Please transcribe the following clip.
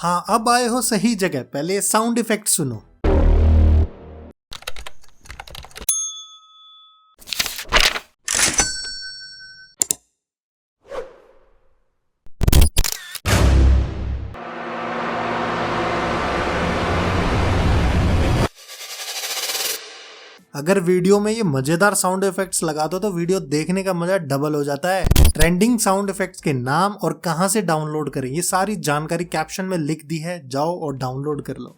हाँ, अब आए हो सही जगह। पहले साउंड इफेक्ट सुनो। अगर वीडियो में ये मजेदार साउंड इफेक्ट्स लगा दो तो वीडियो देखने का मजा डबल हो जाता है। ट्रेंडिंग साउंड इफेक्ट्स के नाम और कहां से डाउनलोड करें, ये सारी जानकारी कैप्शन में लिख दी है, जाओ और डाउनलोड कर लो।